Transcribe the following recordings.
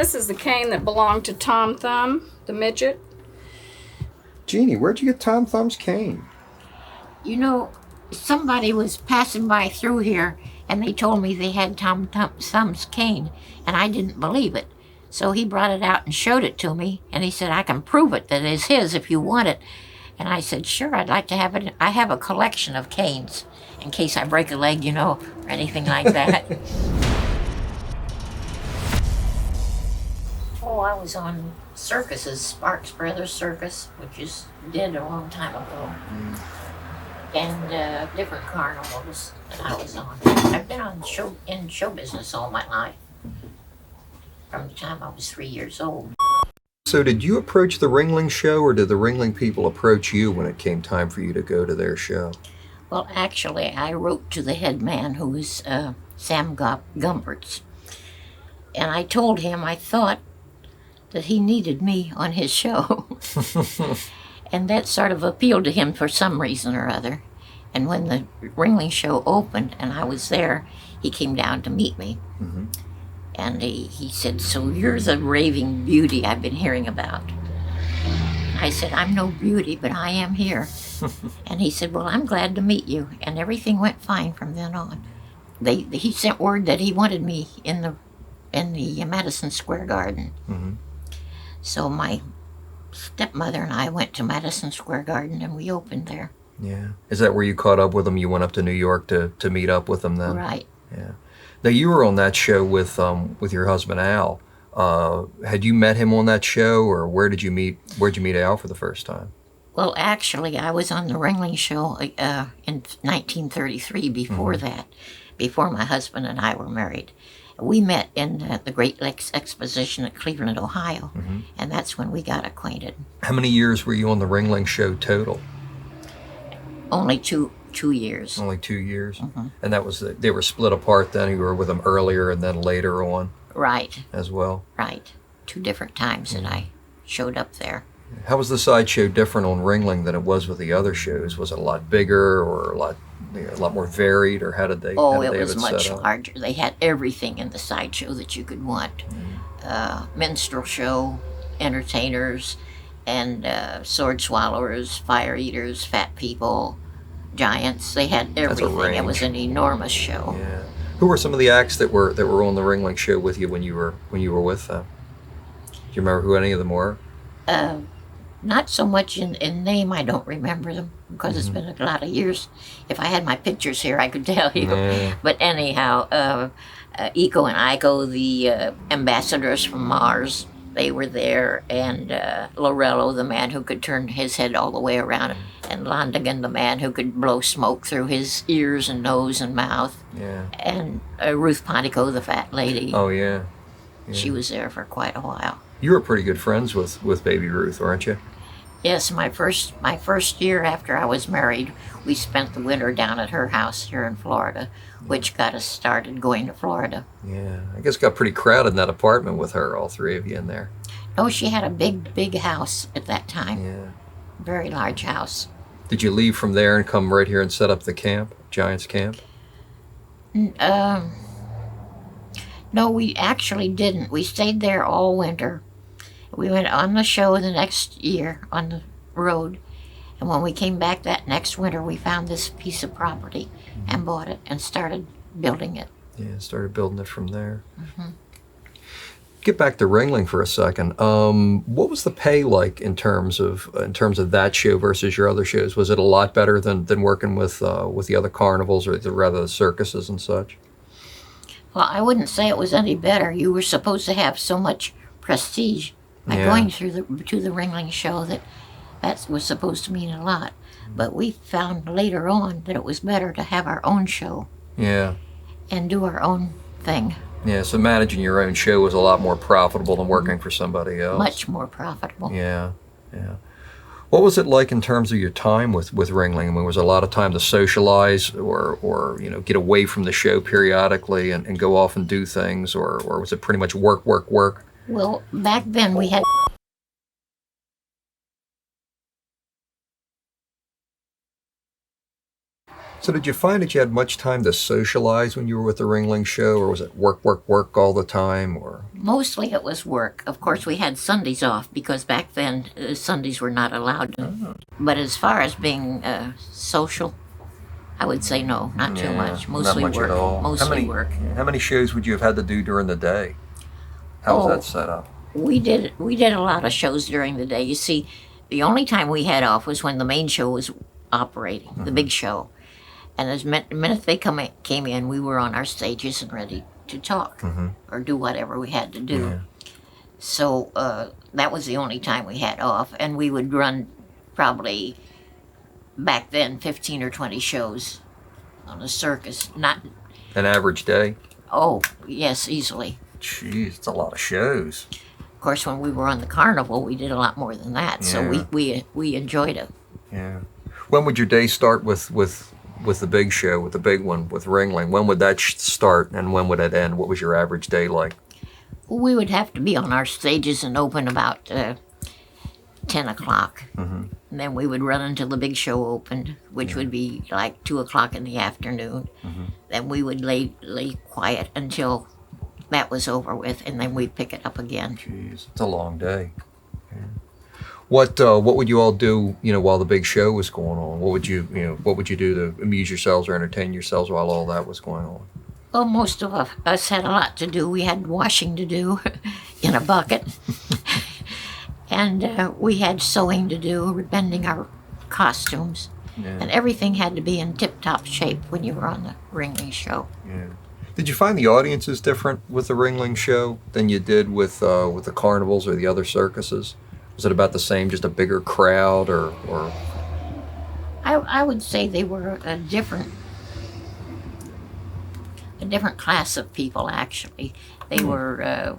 This is the cane that belonged to Tom Thumb, the midget. Jeanie, where'd you get Tom Thumb's cane? You know, somebody was passing by through here and they told me they had Tom Thumb's cane, and I didn't believe it. So he brought it out and showed it to me, and he said, I can prove it that it's his if you want it. And I said, sure, I'd like to have it. I have a collection of canes in case I break a leg, you know, or anything like that. Oh, I was on Circus's, Sparks Brothers Circus, which is dead a long time ago. And different carnivals that I was on. I've been in show business all my life, from the time I was 3 years old. So did you approach the Ringling show, or did the Ringling people approach you when it came time for you to go to their show? Well, actually, I wrote to the head man, who was Sam Gumpertz, and I told him I thought that he needed me on his show. And that sort of appealed to him for some reason or other. And when the Ringling show opened and I was there, he came down to meet me. Mm-hmm. And he said, so you're the raving beauty I've been hearing about. I said, I'm no beauty, but I am here. And he said, well, I'm glad to meet you. And everything went fine from then on. He sent word that he wanted me in the Madison Square Garden. Mm-hmm. So my stepmother and I went to Madison Square Garden and we opened there. Yeah. Is that where you caught up with them? You went up to New York to meet up with them then? Right. Yeah. Now you were on that show with your husband Al. Had you met him on that show, or where'd you meet Al for the first time? Well, actually, I was on the Ringling show in 1933 before that, before my husband and I were married. We met in the Great Lakes Exposition at Cleveland, Ohio, and that's when we got acquainted. How many years were you on the Ringling show total? Only two years. Only 2 years? And that was they were split apart then? You were with them earlier and then later on? Right. As well? Right. 2 different times that I showed up there. How was the Sideshow different on Ringling than it was with the other shows? Was it a lot bigger or a lot more varied, or how did they? Oh, it was much larger. They had everything in the Sideshow that you could want. Minstrel show, entertainers, and sword swallowers, fire eaters, fat people, giants. They had everything. It was an enormous show. Yeah. Who were some of the acts that were on the Ringling show with you when you were with them? Do you remember who any of them were? Not so much in name. I don't remember them because it's been a lot of years. If I had my pictures here, I could tell you. But anyhow, Eco and Iko, the ambassadors from Mars, they were there, and Lorello, the man who could turn his head all the way around, and Londigan, the man who could blow smoke through his ears and nose and mouth, and Ruth Pontico, the fat lady. Oh, yeah. She was there for quite a while. You were pretty good friends with Baby Ruth, weren't you? Yes, my first year after I was married, we spent the winter down at her house here in Florida, which got us started going to Florida. Yeah, I guess it got pretty crowded in that apartment with her, all three of you in there. Oh, she had a big house at that time. Yeah. Very large house. Did you leave from there and come right here and set up the camp, Giants Camp? No, we actually didn't. We stayed there all winter. We went on the show the next year on the road, and when we came back that next winter, we found this piece of property and bought it and started building it. Yeah, started building it from there. Get back to Ringling for a second. What was the pay like in terms of that show versus your other shows? Was it a lot better than working with the other carnivals, or rather the circuses and such? Well, I wouldn't say it was any better. You were supposed to have so much prestige by going to the Ringling show that was supposed to mean a lot. But we found later on that it was better to have our own show. Yeah. And do our own thing. Yeah, so managing your own show was a lot more profitable than working for somebody else. Much more profitable. Yeah. What was it like in terms of your time with Ringling? I mean, was there a lot of time to socialize or get away from the show periodically and go off and do things, or was it pretty much work? Well, back then we had So did you find that you had much time to socialize when you were with the Ringling show, or was it work, work, work all the time, or? Mostly it was work. Of course, we had Sundays off because back then Sundays were not allowed. Oh. But as far as being social, I would say no, not too much. Mostly not much work. at all. Mostly work. How many shows would you have had to do during the day? How was that set up? We did a lot of shows during the day. You see, the only time we had off was when the main show was operating, the big show. And the minute they came in, we were on our stages and ready to talk or do whatever we had to do. Yeah. So that was the only time we had off. And we would run probably, back then, 15 or 20 shows on the circus. Not, An average day? oh, yes, easily. Jeez, it's a lot of shows. Of course, when we were on the Carnival, we did a lot more than that. So Yeah. we enjoyed it. Yeah. When would your day start with the big show, with the big one, with Ringling? When would that start and when would it end? What was your average day like? We would have to be on our stages and open about 10 o'clock. And then we would run until the big show opened, which would be like 2 o'clock in the afternoon. Then we would lay quiet until that was over with, and then we'd pick it up again. Jeez, it's a long day. Yeah. What would you all do, while the big show was going on? What would you do to amuse yourselves or entertain yourselves while all that was going on? Well, most of us had a lot to do. We had washing to do in a bucket. And we had sewing to do, bending our costumes. Yeah. And everything had to be in tip-top shape when you were on the Ringling show. Yeah. Did you find the audiences different with the Ringling show than you did with the carnivals or the other circuses? Was it about the same, just a bigger crowd, or? I would say they were a different class of people, actually. They were,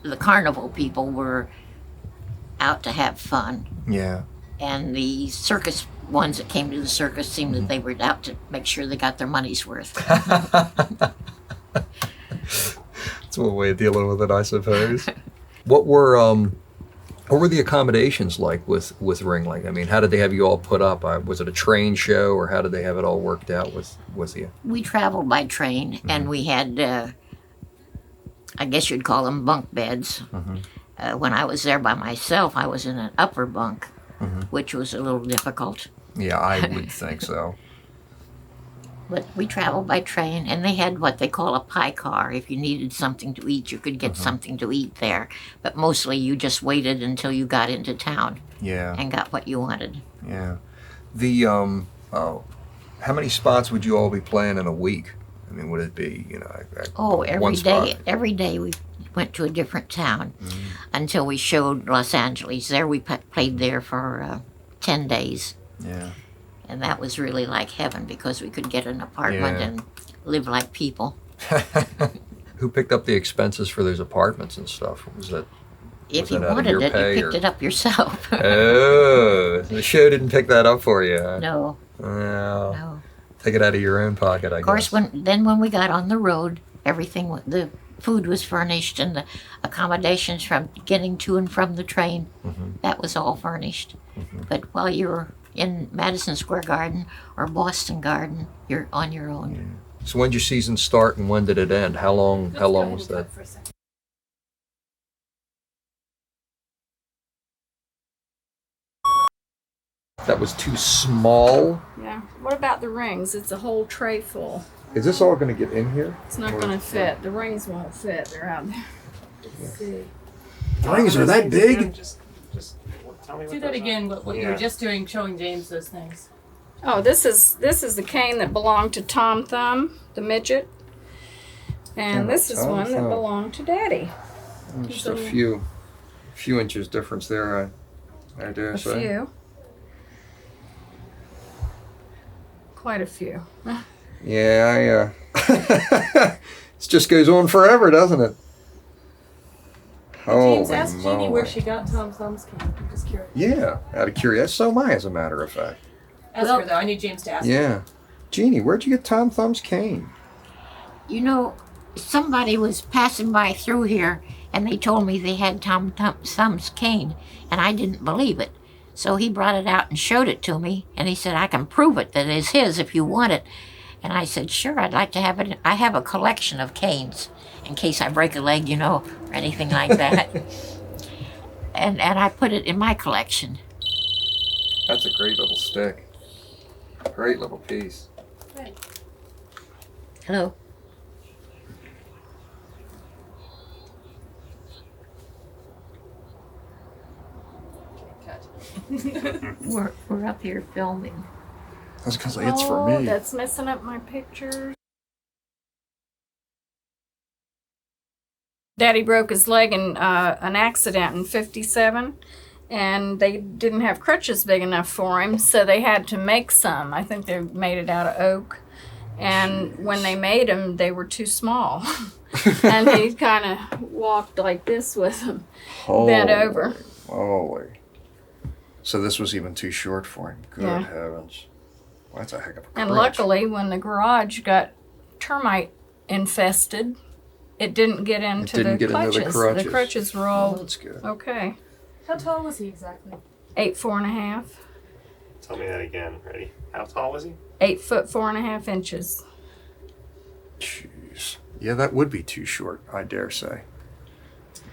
the carnival people were out to have fun. Yeah. And the circus ones that came to the circus seemed that they were out to make sure they got their money's worth. That's one way of dealing with it, I suppose. What were the accommodations like with Ringling? I mean, how did they have you all put up? Was it a train show, or how did they have it all worked out with you? We traveled by train, and we had, I guess you'd call them bunk beds. When I was there by myself, I was in an upper bunk, which was a little difficult. Yeah, I would think so. But we traveled by train, and they had what they call a pie car. If you needed something to eat, you could get something to eat there. But mostly you just waited until you got into town Yeah. and got what you wanted. Yeah. The how many spots would you all be playing in a week? I mean, would it be Oh, one every spot? day. Every day we went to a different town until we showed Los Angeles. There we played there for 10 days. Yeah. And that was really like heaven because we could get an apartment Yeah. and live like people. Who picked up the expenses for those apartments and stuff? Was that? If Was you that out of wanted your it, pay, you picked or- it up yourself. Oh, the show didn't pick that up for you. Huh? No, Well, no. take it out of your own pocket, I Of course, guess. when we got on the road, everything, the food was furnished and the accommodations from getting to and from the train, that was all furnished. But while you were in Madison Square Garden or Boston Garden, you're on your own. So when did your season start and when did it end? How long was that? That was too small. Yeah. What about the rings? It's a whole tray full. Is this all going to get in here? It's not going to fit. The rings won't fit. They're out there. Let's see. Rings are that big? Just tell me what Do that those again. What you Yeah. were just doing, showing James those things. Oh, this is the cane that belonged to Tom Thumb, the midget. And Oh, this is Tom one that Thumb. belonged to Daddy. Just a few inches difference there, I dare A say. few. Quite a few. Yeah, it just goes on forever, doesn't it? James, Holy ask Jeanie where moly. she got Tom Thumb's cane. I'm just curious. Yeah, out of curiosity. So am I, as a matter of fact. Ask Well- her though. I need James to ask. Yeah. Jeanie, where'd you get Tom Thumb's cane? You know, somebody was passing by through here and they told me they had Tom Thumb's cane, and I didn't believe it. So he brought it out and showed it to me, and he said, I can prove it that it's his if you want it. And I said, sure, I'd like to have it. I have a collection of canes in case I break a leg, or anything like that. and I put it in my collection. That's a great little stick. Great little piece. Right. Hello. Cut. We're up here filming. I was gonna say, it's for me. That's messing up my pictures. Daddy broke his leg in an accident in '57, and they didn't have crutches big enough for him, so they had to make some. I think they made it out of oak. And when they made them, they were too small. And he kind of walked like this with them, bent over. Holy. So this was even too short for him. Good Yeah. heavens. Well, that's a heck of a And crutch. luckily, when the garage got termite infested, it didn't get into didn't the get into the clutches. crutches. The crutches were Oh, all that's good. okay. How tall was he exactly? 8'4.5". Tell me that again. Ready? How tall was he? 8 foot 4.5 inches. Jeez. Yeah, that would be too short, I dare say.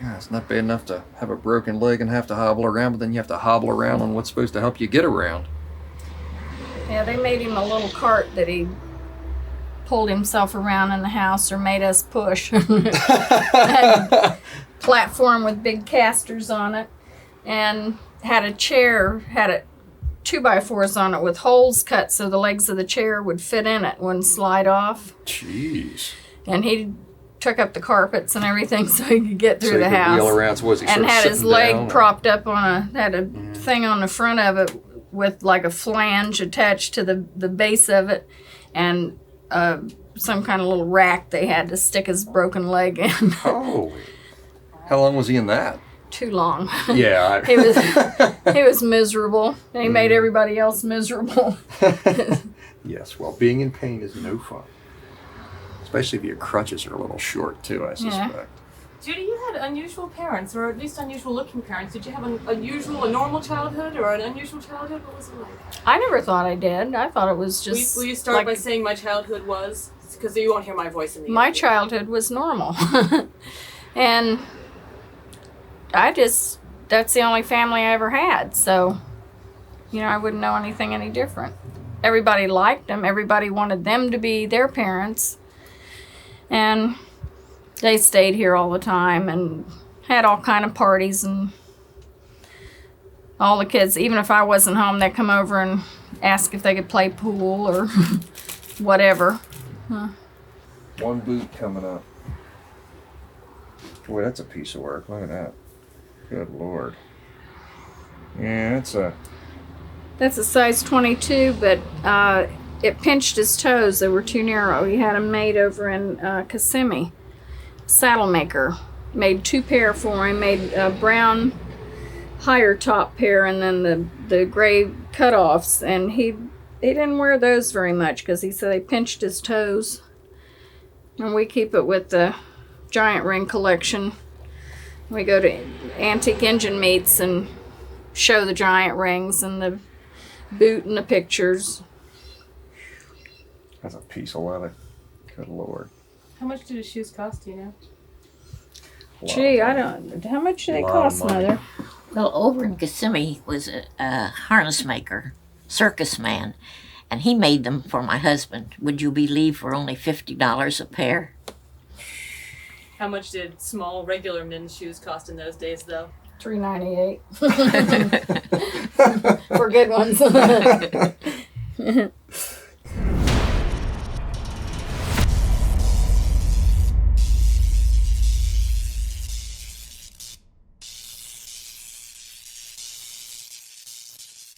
Yeah, it's not bad enough to have a broken leg and have to hobble around, but then you have to hobble around on what's supposed to help you get around. Yeah, they made him a little cart that he pulled himself around in the house, or made us push. Had a platform with big casters on it, and had a chair, had a 2x4s on it with holes cut so the legs of the chair would fit in it, wouldn't slide off. Jeez. And he took up the carpets and everything so he could get through So the he could house. wheel around. So was he And sort of had his sitting leg down, or- propped up on had a thing on the front of it with like a flange attached to the base of it, and some kind of little rack they had to stick his broken leg in. Holy. How long was he in that? Too long. Yeah. He was miserable. And he made everybody else miserable. Yes, well, being in pain is no fun. Especially if your crutches are a little short, too, I suspect. Judy, you had unusual parents, or at least unusual looking parents. Did you have a normal childhood, or an unusual childhood? What was it like? I never thought I did. I thought it was just. Will you start like, by saying my childhood was? Because you won't hear my voice in the my interview. childhood was normal. And that's the only family I ever had. So, I wouldn't know anything any different. Everybody liked them. Everybody wanted them to be their parents. And they stayed here all the time and had all kind of parties, and all the kids, even if I wasn't home, they'd come over and ask if they could play pool or whatever. One boot coming up. Boy, that's a piece of work. Look at that. Good Lord. Yeah, That's a size 22, but it pinched his toes. They were too narrow. He had them made over in Kissimmee. Saddle maker. Made 2 pair for him. Made a brown higher top pair and then the gray cutoffs. And he didn't wear those very much because he said they pinched his toes. And we keep it with the giant ring collection. We go to antique engine meets and show the giant rings and the boot and the pictures. that's a piece of leather. Good Lord. How much did his shoes cost? Do you know? Gee, I don't. How much do they Lot of cost, money. Mother? Well, over in Kissimmee was a harness maker, Circus man, and he made them for my husband. Would you believe for only $50 a pair? How much did small regular men's shoes cost in those days, though? $3.98 for good ones.